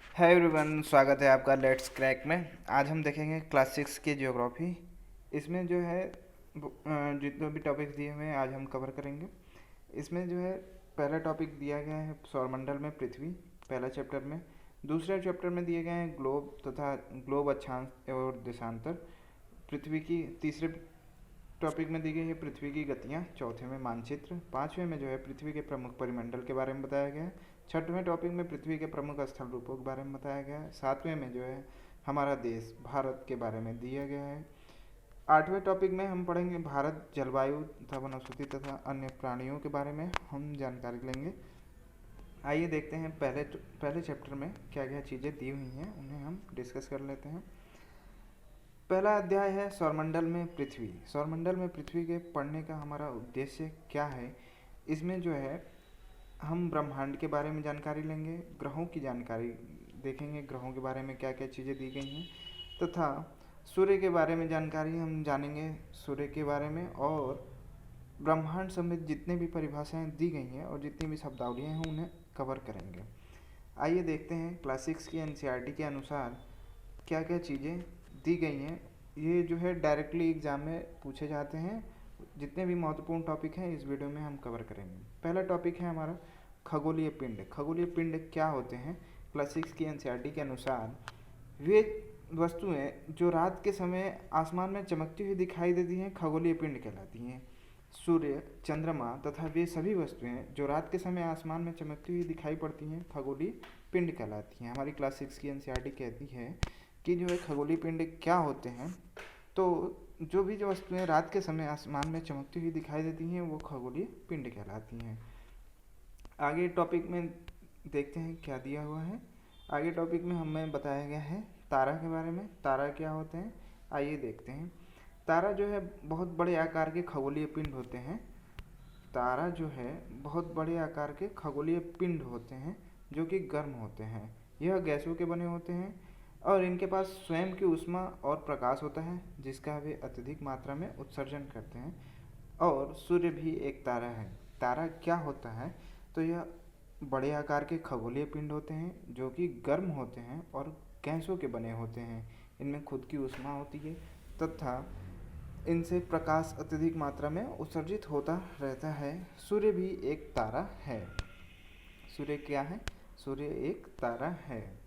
Hi everyone, स्वागत है आपका लेट्स क्रैक में। आज हम देखेंगे क्लास 6 की ज्योग्राफी। इसमें जो है जितने भी टॉपिक दिए हुए हैं आज हम कवर करेंगे। इसमें जो है पहला टॉपिक दिया गया है सौरमंडल में पृथ्वी, पहला चैप्टर में। दूसरे चैप्टर में दिए गए हैं ग्लोब तथा ग्लोब अक्षांश और देशांतर पृथ्वी की। तीसरे टॉपिक में दी गई है पृथ्वी की गतियाँ। चौथे में मानचित्र। पाँचवें में जो है पृथ्वी के प्रमुख परिमंडल के बारे में बताया गया है। छठवें टॉपिक में पृथ्वी के प्रमुख स्थल रूपों के बारे में बताया गया है। सातवें में जो है हमारा देश भारत के बारे में दिया गया है। आठवें टॉपिक में हम पढ़ेंगे भारत, जलवायु तथा वनस्पति तथा अन्य प्राणियों के बारे में हम जानकारी लेंगे। आइए देखते हैं पहले चैप्टर में क्या क्या चीज़ें दी हुई हैं, उन्हें हम डिस्कस कर लेते हैं। पहला अध्याय है सौरमंडल में पृथ्वी। सौरमंडल में पृथ्वी के पढ़ने का हमारा उद्देश्य क्या है। इसमें जो है हम ब्रह्मांड के बारे में जानकारी लेंगे, ग्रहों की जानकारी देखेंगे, ग्रहों के बारे में क्या क्या चीज़ें दी गई हैं, तथा सूर्य के बारे में जानकारी हम जानेंगे, सूर्य के बारे में। और ब्रह्मांड समेत जितने भी परिभाषाएं दी गई हैं और जितनी भी शब्दावलियाँ हैं उन्हें कवर करेंगे। आइए देखते हैं क्लास 6 की एनसीईआरटी के अनुसार क्या क्या चीज़ें दी गई हैं। ये जो है डायरेक्टली एग्ज़ाम में पूछे जाते हैं। जितने भी महत्वपूर्ण टॉपिक हैं इस वीडियो में हम कवर करेंगे। पहला टॉपिक है हमारा खगोलीय पिंड। खगोलीय पिंड क्या होते हैं। क्लास 6 की एनसीईआरटी के अनुसार वे वस्तुएं जो रात के समय आसमान में चमकती हुई दिखाई देती हैं खगोलीय पिंड कहलाती हैं। सूर्य, चंद्रमा तथा वे सभी वस्तुएं जो रात के समय आसमान में चमकती हुई दिखाई पड़ती हैं खगोलीय पिंड कहलाती हैं। हमारी क्लास 6 की एनसीईआरटी कहती है कि जो है खगोलीय पिंड क्या होते हैं। तो जो वस्तुएं रात के समय आसमान में चमकती हुई दिखाई देती हैं वो खगोलीय पिंड कहलाती हैं। आगे टॉपिक में देखते हैं क्या दिया हुआ है। आगे टॉपिक में हमें बताया गया है तारा के बारे में। तारा क्या होते हैं आइए देखते हैं। तारा जो है बहुत बड़े आकार के खगोलीय पिंड होते हैं। तारा जो है बहुत बड़े आकार के खगोलीय पिंड होते हैं जो कि गर्म होते हैं। यह गैसों के बने होते हैं और इनके पास स्वयं की ऊष्मा और प्रकाश होता है जिसका वे अत्यधिक मात्रा में उत्सर्जन करते हैं। और सूर्य भी एक तारा है। तारा क्या होता है तो यह बड़े आकार के खगोलीय पिंड होते हैं जो कि गर्म होते हैं और गैसों के बने होते हैं। इनमें खुद की ऊष्मा होती है तथा इनसे प्रकाश अत्यधिक मात्रा में उत्सर्जित होता रहता है। सूर्य भी एक तारा है। सूर्य क्या है। सूर्य एक तारा है।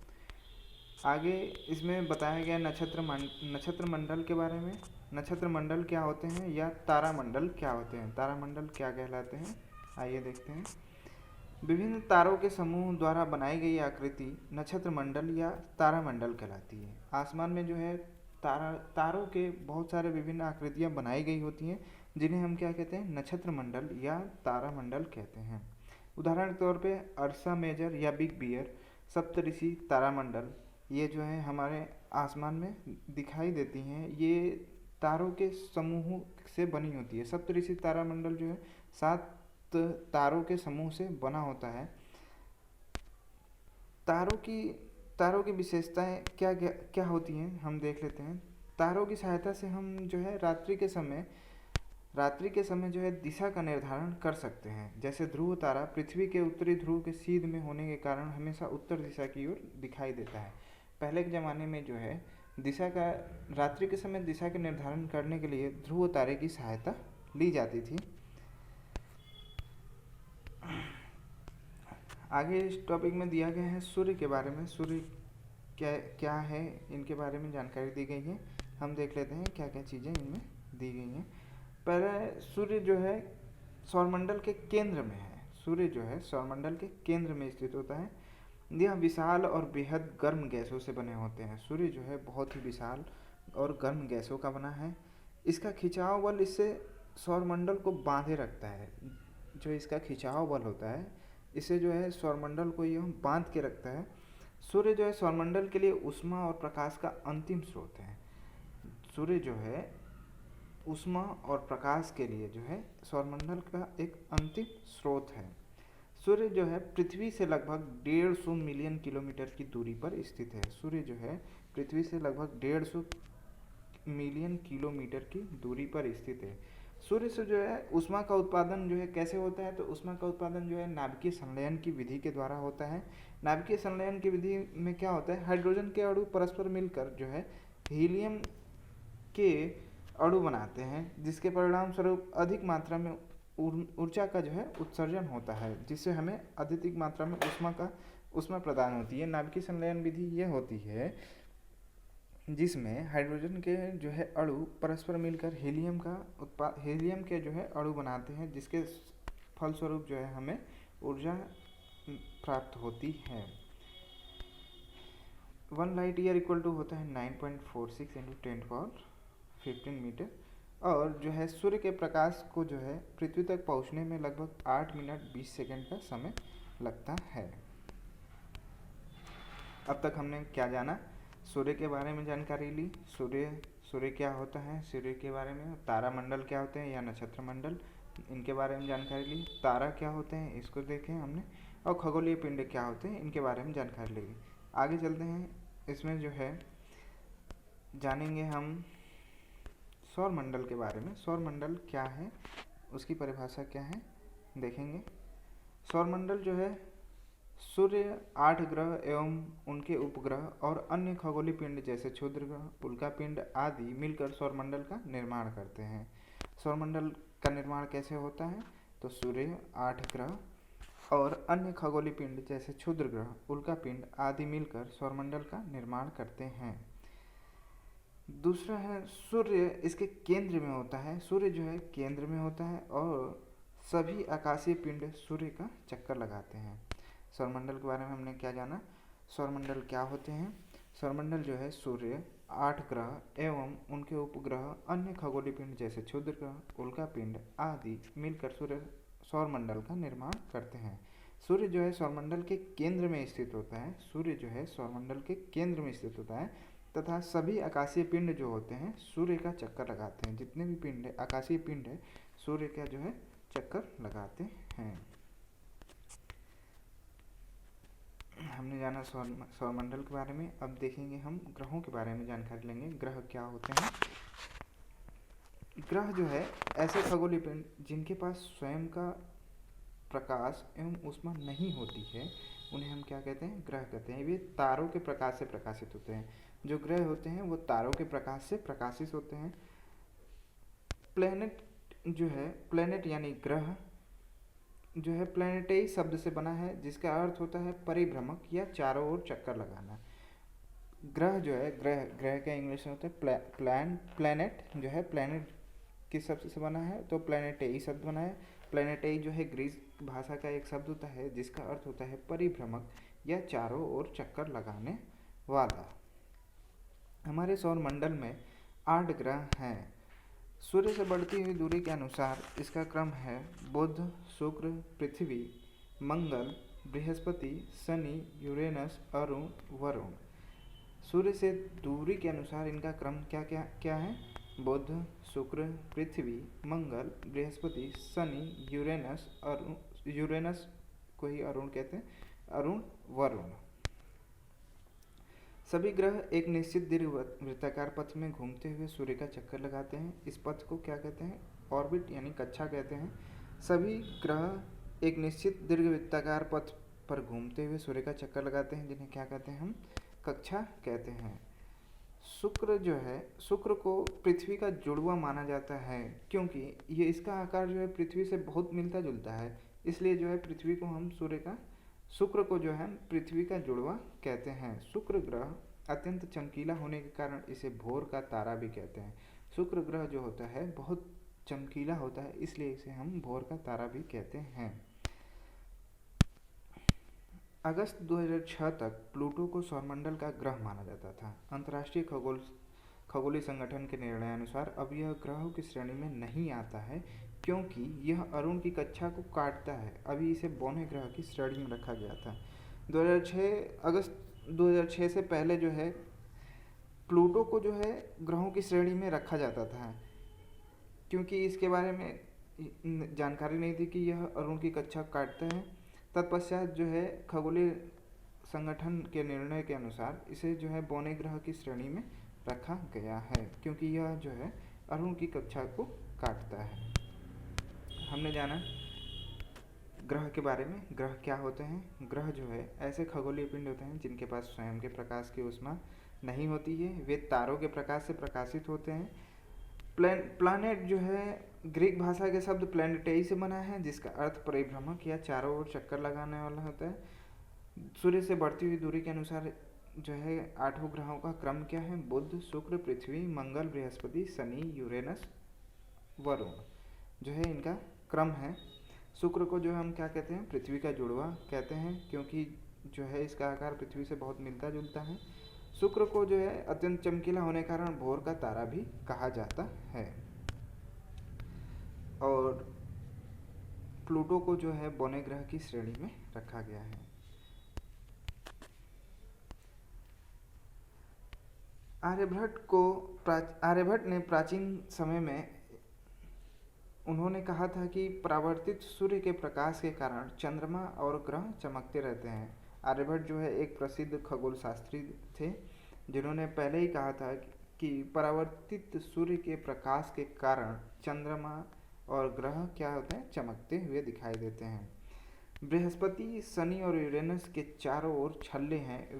आगे इसमें बताया गया नक्षत्र मंडल के बारे में। नक्षत्र मंडल क्या होते हैं या तारामंडल क्या होते हैं। तारामंडल क्या कहलाते हैं आइए देखते हैं। विभिन्न तारों के समूह द्वारा बनाई गई आकृति नक्षत्र मंडल या तारामंडल कहलाती है। आसमान में जो है तारों के बहुत सारे विभिन्न आकृतियाँ बनाई गई होती हैं जिन्हें हम क्या कहते हैं नक्षत्र मंडल या तारामंडल कहते हैं। उदाहरण के तौर पे अर्सा मेजर या बिग बियर, सप्तऋषि तारामंडल ये जो है हमारे आसमान में दिखाई देती हैं। ये तारों के समूह से बनी होती है। सप्तऋषि तारामंडल जो है 7 तारों के समूह से बना होता है। तारों की तारों की विशेषताएं क्या क्या क्या होती हैं हम देख लेते हैं। तारों की सहायता से हम जो है रात्रि के समय जो है दिशा का निर्धारण कर सकते हैं। जैसे ध्रुव तारा पृथ्वी के उत्तरी ध्रुव के सीध में होने के कारण हमेशा उत्तर दिशा की ओर दिखाई देता है। पहले के ज़माने में जो है रात्रि के समय दिशा के निर्धारण करने के लिए ध्रुव तारे की सहायता ली जाती थी। आगे इस टॉपिक में दिया गया है सूर्य के बारे में। सूर्य क्या क्या है इनके बारे में जानकारी दी गई है। हम देख लेते हैं क्या क्या चीज़ें इनमें दी गई हैं। पहले सूर्य जो है सौरमंडल के केंद्र में है। सूर्य जो है सौरमंडल के केंद्र में स्थित होता है। यह विशाल और बेहद गर्म गैसों से बने होते हैं। सूर्य जो है बहुत ही विशाल और गर्म गैसों का बना है। इसका खिंचाव बल इसे सौरमंडल को बांधे रखता है। जो इसका खिंचाव बल होता है इसे जो है सौरमंडल को यह बांध के रखता है। सूर्य जो है सौरमंडल के लिए ऊष्मा और प्रकाश का अंतिम स्रोत है। सूर्य जो है ऊष्मा और प्रकाश के लिए जो है सौरमंडल का एक अंतिम स्रोत है। सूर्य जो है पृथ्वी से लगभग 150 मिलियन किलोमीटर की दूरी पर स्थित है। सूर्य जो है पृथ्वी से लगभग 150 मिलियन किलोमीटर की दूरी पर स्थित है। सूर्य से जो है ऊष्मा का उत्पादन जो है कैसे होता है, तो ऊष्मा का उत्पादन जो है नाभिकीय संलयन की विधि के द्वारा होता है। नाभिकीय संलयन की विधि में क्या होता है, हाइड्रोजन के अणु परस्पर मिलकर जो है हीलियम के अणु बनाते हैं, जिसके परिणाम स्वरूप अधिक मात्रा में ऊर्जा का जो है उत्सर्जन होता है, जिससे हमें अधिक मात्रा में ऊष्मा प्रदान होती है। नाभिकीय संलयन विधि यह होती है जिसमें हाइड्रोजन के जो है अणु परस्पर मिलकर हीलियम के जो है अणु बनाते हैं, जिसके फलस्वरूप जो है हमें ऊर्जा प्राप्त होती है। 1 लाइट ईयर इक्वल टू होता है 9.46 इंटू 10⁻15 मीटर, और जो है सूर्य के प्रकाश को जो है पृथ्वी तक पहुंचने में लगभग 8 मिनट 20 सेकंड का समय लगता है। अब तक हमने क्या जाना, सूर्य के बारे में जानकारी ली, सूर्य क्या होता है, सूर्य के बारे में, तारामंडल क्या होते हैं या नक्षत्र मंडल, इनके बारे में जानकारी ली। तारा क्या होते हैं इसको देखें हमने, और खगोलीय पिंड क्या होते हैं इनके बारे में जानकारी ली। आगे चलते हैं, इसमें जो है जानेंगे हम सौरमंडल के बारे में। सौरमंडल क्या है, उसकी परिभाषा क्या है देखेंगे। सौरमंडल जो है सूर्य, 8 ग्रह एवं उनके उपग्रह और अन्य खगोलीय पिंड जैसे क्षुद्र ग्रह, उल्का पिंड आदि मिलकर सौरमंडल का निर्माण करते हैं। सौरमंडल का निर्माण कैसे होता है, तो सूर्य, 8 ग्रह और अन्य खगोलीय पिंड जैसे क्षुद्र ग्रह, उल्का पिंड आदि मिलकर सौरमंडल का निर्माण करते हैं। दूसरा है सूर्य, इसके केंद्र में होता है, सूर्य जो है केंद्र में होता है और सभी आकाशीय पिंड सूर्य का चक्कर लगाते हैं। सौरमंडल के बारे में हमने क्या जाना, सौरमंडल क्या होते हैं। सौरमंडल जो है सूर्य, 8 ग्रह एवं उनके उपग्रह, अन्य खगोलीय पिंड जैसे क्षुद्र ग्रह, उल्का पिंड आदि मिलकर सौरमंडल का निर्माण करते हैं। सूर्य जो है सौरमंडल के केंद्र में स्थित होता है, सूर्य जो है सौरमंडल के केंद्र में स्थित होता है तथा सभी आकाशीय पिंड जो होते हैं सूर्य का चक्कर लगाते हैं। जितने भी पिंड है, आकाशीय पिंड है, सूर्य का जो है चक्कर लगाते हैं। हमने जाना सौरमंडल के बारे में। अब देखेंगे हम ग्रहों के बारे में जानकारी लेंगे। ग्रह क्या होते हैं। ग्रह जो है ऐसे खगोलीय पिंड जिनके पास स्वयं का प्रकाश एवं ऊष्मा नहीं होती है, उन्हें हम क्या कहते हैं, ग्रह कहते हैं। वे तारों के प्रकाश से प्रकाशित होते हैं। जो ग्रह होते हैं वो तारों के प्रकाश से प्रकाशित होते हैं। प्लेनेट जो है, प्लेनेट यानी ग्रह जो है प्लेनेटरी शब्द से बना है, जिसका अर्थ होता है परिभ्रमक या चारों ओर चक्कर लगाना। ग्रह जो है, ग्रह का इंग्लिश में होता है प्लेनेट जो है, प्लेनेट किस शब्द से बना है, तो प्लेनेटरी शब्द बना है। प्लेनेटरी जो है ग्रीक भाषा का एक शब्द होता है जिसका अर्थ होता है परिभ्रमक या चारों ओर चक्कर लगाने वाला। हमारे सौरमंडल में 8 ग्रह हैं। सूर्य से बढ़ती हुई दूरी के अनुसार इसका क्रम है बुध, शुक्र, पृथ्वी, मंगल, बृहस्पति, शनि, यूरेनस, अरुण, वरुण। सूर्य से दूरी के अनुसार इनका क्रम क्या क्या क्या है, बुध, शुक्र, पृथ्वी, मंगल, बृहस्पति, शनि, यूरेनस, अरुण, यूरेनस को ही अरुण कहते हैं, अरुण, वरुण। सभी ग्रह एक निश्चित दीर्घ वृत्ताकार पथ में घूमते हुए सूर्य का चक्कर लगाते हैं। इस पथ को क्या कहते हैं, ऑर्बिट यानी कक्षा कहते हैं। सभी ग्रह एक निश्चित दीर्घ वृत्ताकार पथ पर घूमते हुए सूर्य का चक्कर लगाते हैं, जिन्हें क्या कहते हैं, हम कक्षा कहते हैं। शुक्र जो है, शुक्र को पृथ्वी का जुड़वा माना जाता है, क्योंकि ये इसका आकार जो है पृथ्वी से बहुत मिलता जुलता है, इसलिए जो है पृथ्वी को हम शुक्र को जो है पृथ्वी का जुड़वा कहते हैं। शुक्र ग्रह अत्यंत चमकीला होने के कारण इसे भोर का तारा भी कहते हैं। शुक्र ग्रह जो होता है बहुत चमकीला होता है, इसलिए इसे हम भोर का तारा भी कहते हैं। अगस्त 2006 तक प्लूटो को सौरमंडल का ग्रह माना जाता था। अंतर्राष्ट्रीय खगोलीय संगठन के निर्णयानुसार अब यह ग्रहों की श्रेणी में नहीं आता है, क्योंकि यह अरुण की कक्षा को काटता है। अभी इसे बौने ग्रह की श्रेणी में रखा गया था। अगस्त 2006 से पहले जो है प्लूटो को जो है ग्रहों की श्रेणी में रखा जाता था, क्योंकि इसके बारे में जानकारी नहीं थी कि यह अरुण की कक्षा काटता है। तत्पश्चात जो है खगोलीय संगठन के निर्णय के अनुसार इसे जो है बौने ग्रह की श्रेणी में रखा गया है, क्योंकि यह जो है अरुण की कक्षा को काटता है। हमने जाना ग्रह के बारे में। ग्रह क्या होते हैं? ग्रह जो है ऐसे खगोलीय पिंड होते हैं जिनके पास स्वयं के प्रकाश की ऊष्मा नहीं होती है, वे तारों के प्रकाश से प्रकाशित होते हैं। प्लानेट जो है ग्रीक भाषा के शब्द प्लैनेटेई से बना है, जिसका अर्थ परिभ्रमक या चारों ओर चक्कर लगाने वाला होता है। सूर्य से बढ़ती हुई दूरी के अनुसार जो है 8 ग्रहों का क्रम क्या है? बुध, शुक्र, पृथ्वी, मंगल, बृहस्पति, शनि, यूरेनस, वरुण जो है इनका क्रम है। शुक्र को जो हम क्या कहते हैं? पृथ्वी का जुड़वा कहते हैं, क्योंकि जो है इसका आकार पृथ्वी से बहुत मिलता जुलता है। शुक्र को जो है अत्यंत चमकीला होने के कारण भोर का तारा भी कहा जाता है। और प्लूटो को जो है बौने ग्रह की श्रेणी में रखा गया है। आर्यभट्ट ने प्राचीन समय में उन्होंने कहा था कि परावर्तित सूर्य के प्रकाश के कारण चंद्रमा और ग्रह चमकते रहते हैं। आर्यभट्ट जो है एक प्रसिद्ध खगोल शास्त्री थे, जिन्होंने पहले ही कहा था कि परावर्तित सूर्य के प्रकाश के कारण चंद्रमा और ग्रह क्या होते हैं? चमकते हुए दिखाई देते हैं। बृहस्पति, शनि और यूरेनस के चारों ओर छल्ले हैं।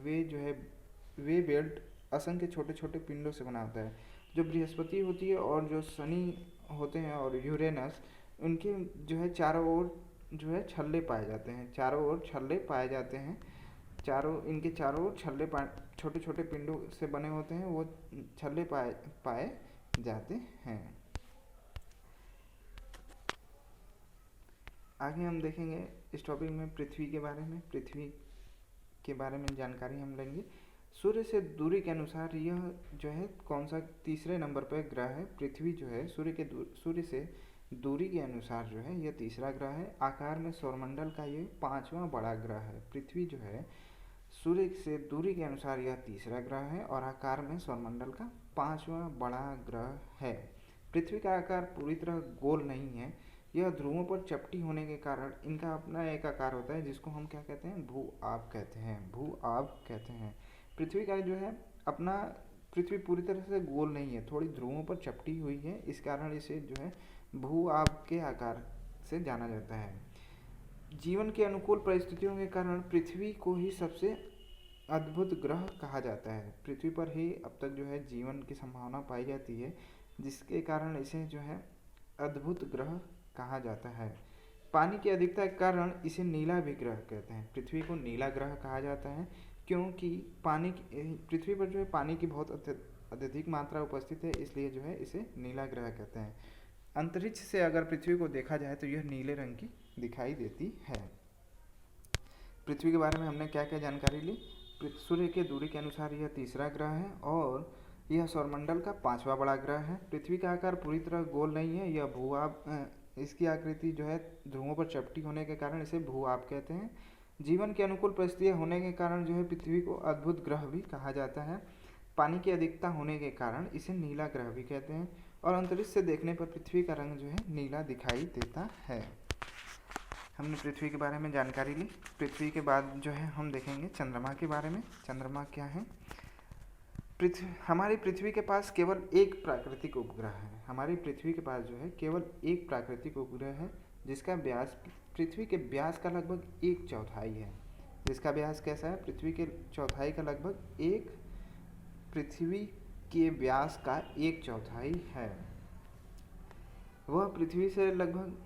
वे बेल्ट असंख्य छोटे छोटे पिंडों से बना होता है। जो बृहस्पति होती है और जो शनि होते हैं और यूरेनस, उनके जो है चारों ओर जो है छल्ले पाए जाते हैं। चारों ओर छल्ले पाए जाते हैं। इनके चारों ओर छल्ले छोटे छोटे पिंडों से बने होते हैं, वो छल्ले पाए जाते हैं। आगे हम देखेंगे इस टॉपिक में पृथ्वी के बारे में। पृथ्वी के बारे में जानकारी हम लेंगे। सूर्य से दूरी के अनुसार यह जो है कौन सा तीसरे नंबर पर ग्रह है? पृथ्वी जो है सूर्य से दूरी के अनुसार जो है यह तीसरा ग्रह है। आकार में सौरमंडल का ये 5वां बड़ा ग्रह है। पृथ्वी जो है सूर्य से दूरी के अनुसार यह तीसरा ग्रह है और आकार में सौरमंडल का 5वां बड़ा ग्रह है। पृथ्वी का आकार पूरी तरह गोल नहीं है। यह ध्रुवों पर चपटी होने के कारण इनका अपना एक आकार होता है, जिसको हम क्या कहते हैं? भू-आब कहते हैं। भू-आब कहते हैं। पृथ्वी का जो है अपना पृथ्वी पूरी तरह से गोल नहीं है, थोड़ी ध्रुवों पर चपटी हुई है। इस कारण इसे जो है भू-आब के आकार से जाना जाता है। जीवन के अनुकूल परिस्थितियों के कारण पृथ्वी को ही सबसे अद्भुत ग्रह कहा जाता है। पृथ्वी पर ही अब तक जो है जीवन की संभावना पाई जाती है, जिसके कारण इसे जो है अद्भुत ग्रह कहा जाता है। पानी की अधिकता के कारण इसे नीला भी ग्रह कहते हैं। पृथ्वी को नीला ग्रह कहा जाता है क्योंकि पृथ्वी पर जो है पानी की बहुत अत्यधिक मात्रा उपस्थित है, इसलिए जो है इसे नीला ग्रह कहते हैं। अंतरिक्ष से अगर पृथ्वी को देखा जाए तो यह नीले रंग की दिखाई देती है। पृथ्वी के बारे में हमने क्या क्या जानकारी ली? सूर्य के दूरी के अनुसार यह तीसरा ग्रह है और यह सौरमंडल का 5वां बड़ा ग्रह है। पृथ्वी का आकार पूरी तरह गोल नहीं है। यह भू-आब इसकी आकृति जो है ध्रुवों पर चपटी होने के कारण इसे भू-आब कहते हैं। जीवन के अनुकूल परिस्थितियाँ होने के कारण जो है पृथ्वी को अद्भुत ग्रह भी कहा जाता है। पानी की अधिकता होने के कारण इसे नीला ग्रह भी कहते हैं और अंतरिक्ष से देखने पर पृथ्वी का रंग जो है नीला दिखाई देता है। हमने पृथ्वी के बारे में जानकारी ली। पृथ्वी के बाद जो है हम देखेंगे चंद्रमा के बारे में। चंद्रमा क्या है? हमारी पृथ्वी के पास केवल एक प्राकृतिक उपग्रह है। हमारी पृथ्वी के पास जो है केवल एक प्राकृतिक उपग्रह है, जिसका व्यास पृथ्वी के व्यास का लगभग 1/4 है। जिसका व्यास कैसा है? पृथ्वी के चौथाई का लगभग पृथ्वी के व्यास का 1/4 है। वह पृथ्वी से लगभग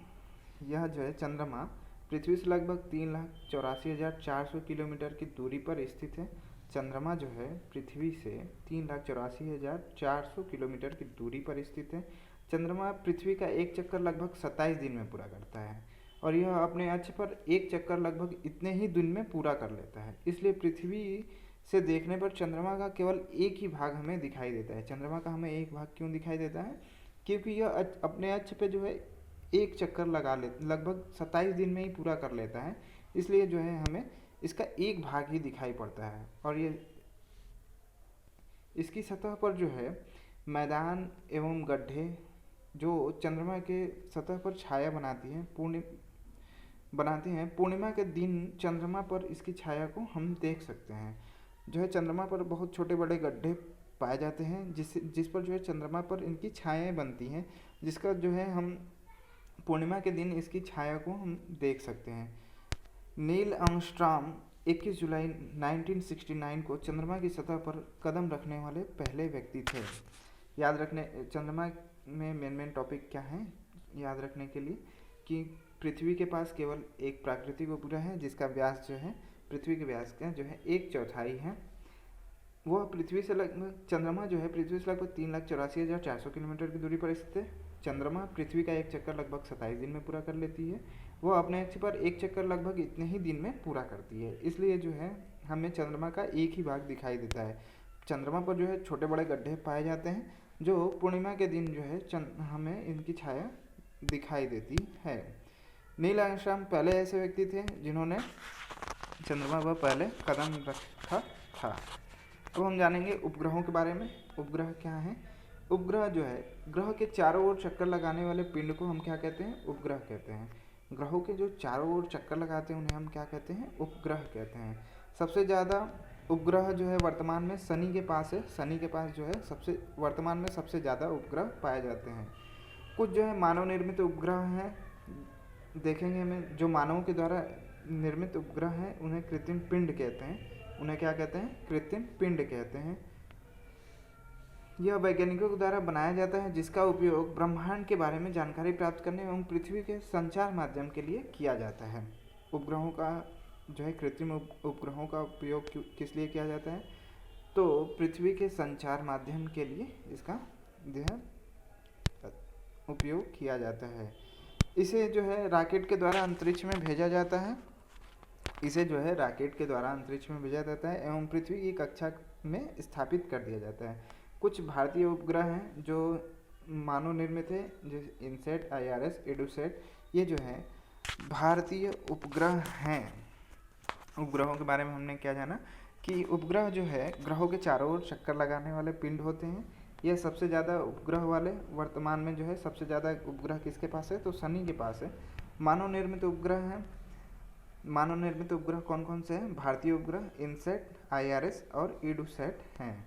यह जो है चंद्रमा पृथ्वी से लगभग 3,84,400 किलोमीटर की दूरी पर स्थित है। चंद्रमा जो है पृथ्वी से 3,84,400 किलोमीटर की दूरी पर स्थित है। चंद्रमा पृथ्वी का एक चक्कर लगभग 27 दिन में पूरा करता है और यह अपने अक्ष पर एक चक्कर लगभग इतने ही दिन में पूरा कर लेता है। इसलिए पृथ्वी से देखने पर चंद्रमा का केवल एक ही भाग हमें दिखाई देता है। चंद्रमा का हमें एक भाग क्यों दिखाई देता है? क्योंकि यह अपने अक्ष पे जो है एक चक्कर लगभग 27 दिन में ही पूरा कर लेता है, इसलिए जो है हमें इसका एक भाग ही दिखाई पड़ता है। और ये इसकी सतह पर जो है मैदान एवं गड्ढे जो चंद्रमा के सतह पर छाया बनाती हैं। पूर्णिमा के दिन चंद्रमा पर इसकी छाया को हम देख सकते हैं। जो है चंद्रमा पर बहुत छोटे बड़े गड्ढे पाए जाते हैं जिस पर जो है चंद्रमा पर इनकी छायाएं बनती हैं, जिसका जो है हम पूर्णिमा के दिन इसकी छाया को हम देख सकते हैं। नील आर्मस्ट्रांग 21 जुलाई 1969 को चंद्रमा की सतह पर कदम रखने वाले पहले व्यक्ति थे। याद रखने, चंद्रमा में मेन टॉपिक क्या है याद रखने के लिए, कि पृथ्वी के पास केवल एक प्राकृतिक उपग्रह है जिसका व्यास जो है पृथ्वी के व्यास का जो है 1/4 है। वह पृथ्वी से लगभग, चंद्रमा जो है पृथ्वी से लगभग 3,84,400 किलोमीटर की दूरी पर स्थित है। चंद्रमा पृथ्वी का एक चक्कर लगभग 27 दिन में पूरा कर लेती है। वह अपने अक्ष पर एक चक्कर लगभग इतने ही दिन में पूरा करती है, इसलिए जो है हमें चंद्रमा का एक ही भाग दिखाई देता है। चंद्रमा पर जो है छोटे बड़े गड्ढे पाए जाते हैं जो पूर्णिमा के दिन जो है हमें इनकी छाया दिखाई देती है। नील आर्मस्ट्रांग पहले ऐसे व्यक्ति थे जिन्होंने चंद्रमा पर पहले कदम रखा था। अब हम जानेंगे उपग्रहों के बारे में। उपग्रह क्या है? उपग्रह जो है ग्रह के चारों ओर चक्कर लगाने वाले पिंड को हम क्या कहते हैं? उपग्रह कहते हैं। ग्रहों के जो चारों ओर चक्कर लगाते हैं उन्हें हम क्या कहते हैं? उपग्रह कहते हैं। सबसे ज़्यादा उपग्रह जो है वर्तमान में शनि के पास है। शनि के पास जो है वर्तमान में सबसे ज़्यादा उपग्रह पाए जाते हैं। कुछ जो है मानव निर्मित उपग्रह हैं, देखेंगे हमें। जो मानवों के द्वारा निर्मित उपग्रह हैं उन्हें कृत्रिम पिंड कहते हैं। उन्हें क्या कहते हैं? कृत्रिम पिंड कहते हैं। यह वैज्ञानिकों के द्वारा बनाया जाता है जिसका उपयोग ब्रह्मांड के बारे में जानकारी प्राप्त करने एवं पृथ्वी के संचार माध्यम के लिए किया जाता है। उपग्रहों का जो है कृत्रिम उपग्रहों का उपयोग किस लिए किया जाता है? तो पृथ्वी के संचार माध्यम के लिए इसका जो है उपयोग किया जाता है। इसे जो है रॉकेट के द्वारा अंतरिक्ष में भेजा जाता है। एवं पृथ्वी की कक्षा में स्थापित कर दिया जाता है। कुछ भारतीय उपग्रह हैं जो मानव निर्मित है, जैसे इनसैट, IRS, एडुसैट। ये जो है भारतीय उपग्रह हैं। उपग्रहों के बारे में हमने क्या जाना कि उपग्रह जो है ग्रहों के चारों ओर चक्कर लगाने वाले पिंड होते हैं। यह सबसे ज़्यादा उपग्रह वाले वर्तमान में जो है सबसे ज़्यादा उपग्रह किसके पास है? तो शनि के पास है। मानव निर्मित उपग्रह हैं। मानव निर्मित उपग्रह कौन कौन से हैं? भारतीय उपग्रह, इनसैट, IRS और एडुसैट हैं।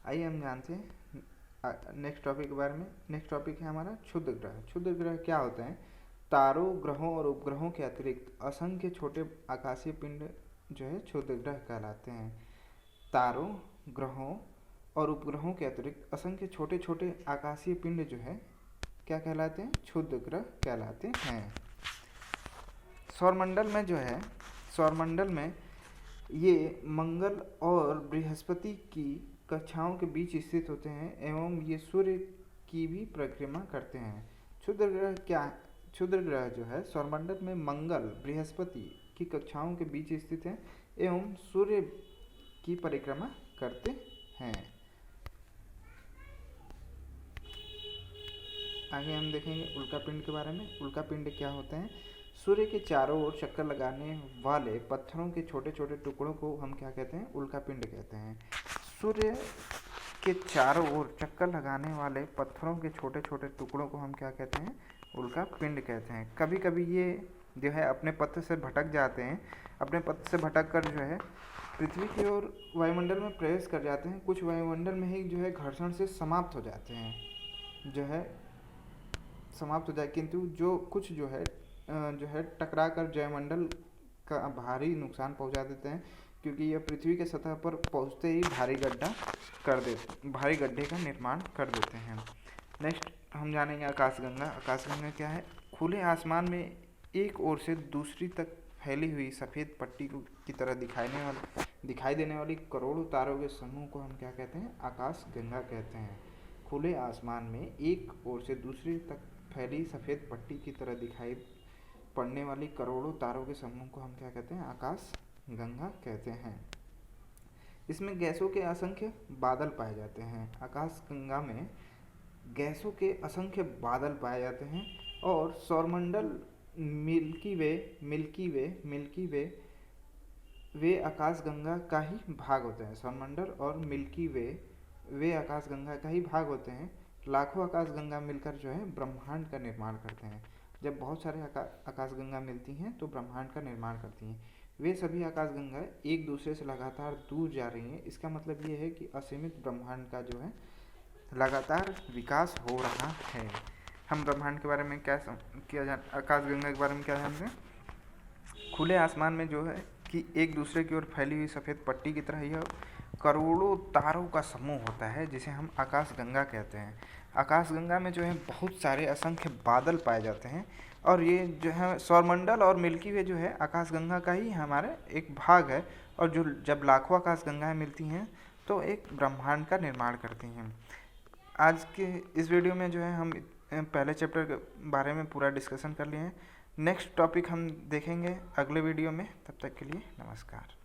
आइए हम जानते हैं नेक्स्ट टॉपिक के बारे में। नेक्स्ट टॉपिक है हमारा क्षुद्र ग्रह। क्षुद्र ग्रह क्या होते हैं? तारों, ग्रहों और उपग्रहों के अतिरिक्त असंख्य छोटे आकाशीय पिंड जो है क्षुद्र ग्रह कहलाते हैं। तारों, ग्रहों और उपग्रहों के अतिरिक्त असंख्य छोटे छोटे आकाशीय पिंड जो है क्या कहलाते हैं? क्षुद्र ग्रह कहलाते हैं। सौरमंडल में जो है, सौरमंडल में ये मंगल और बृहस्पति की कक्षाओं के बीच स्थित होते हैं एवं ये सूर्य की भी परिक्रमा करते हैं। क्षुद्र ग्रह क्या? क्षुद्र ग्रह जो है सौरमंडल में मंगल, बृहस्पति की कक्षाओं के बीच स्थित हैं एवं सूर्य की परिक्रमा करते हैं। आगे हम देखेंगे उल्का पिंड के बारे में। उल्का पिंड क्या होते हैं? सूर्य के चारों ओर चक्कर लगाने वाले पत्थरों के छोटे छोटे टुकड़ों को हम क्या कहते हैं? उल्का पिंड कहते हैं। सूर्य के चारों ओर चक्कर लगाने वाले पत्थरों के छोटे छोटे टुकड़ों को हम क्या कहते हैं? उल्का पिंड कहते हैं। कभी कभी ये जो है अपने पथ से भटक जाते हैं। अपने पथ से भटक कर जो है पृथ्वी की ओर वायुमंडल में प्रवेश कर जाते हैं। कुछ वायुमंडल में ही जो है घर्षण से समाप्त हो जाते हैं, जो है समाप्त हो जाए, किंतु जो कुछ जो है टकरा कर जयमंडल का भारी नुकसान पहुंचा देते हैं, क्योंकि यह पृथ्वी के सतह पर पहुंचते ही भारी गड्ढे का निर्माण कर देते हैं। नेक्स्ट हम जानेंगे आकाशगंगा। आकाशगंगा क्या है? खुले आसमान में एक ओर से दूसरी तक फैली हुई सफ़ेद पट्टी की तरह दिखाई देने वाली करोड़ों तारों के समूह को हम क्या कहते हैं? आकाशगंगा कहते हैं। खुले आसमान में एक ओर से दूसरी तक फैली सफ़ेद पट्टी की तरह दिखाई पड़ने वाली करोड़ों तारों के समूह को हम क्या कहते हैं? आकाशगंगा कहते हैं। इसमें गैसों के असंख्य बादल पाए जाते हैं। आकाशगंगा में गैसों के असंख्य बादल पाए जाते हैं और सौरमंडल मिल्की वे वे आकाशगंगा का ही भाग होते हैं। सौरमंडल और मिल्की वे आकाशगंगा का ही भाग होते हैं। लाखों आकाशगंगा मिलकर जो है ब्रह्मांड का निर्माण करते हैं। जब बहुत सारे आकाशगंगा मिलती हैं तो ब्रह्मांड का निर्माण करती हैं। वे सभी आकाशगंगा एक दूसरे से लगातार दूर जा रही हैं। इसका मतलब ये है कि असीमित ब्रह्मांड का जो है लगातार विकास हो रहा है। हम ब्रह्मांड के बारे में क्या किया जान आकाशगंगा के बारे में क्या जानते हैं। खुले आसमान में जो है कि एक दूसरे की ओर फैली हुई सफ़ेद पट्टी की तरह यह करोड़ों तारों का समूह होता है, जिसे हम आकाशगंगा कहते हैं। आकाशगंगा में जो है बहुत सारे असंख्य बादल पाए जाते हैं, और ये जो है सौरमंडल और मिल्की वे जो है आकाशगंगा का ही हमारे एक भाग है। और जो जब लाखों आकाशगंगाएं मिलती हैं तो एक ब्रह्मांड का निर्माण करती हैं। आज के इस वीडियो में जो है हम पहले चैप्टर के बारे में पूरा डिस्कशन कर लिए हैं। नेक्स्ट टॉपिक हम देखेंगे अगले वीडियो में। तब तक के लिए नमस्कार।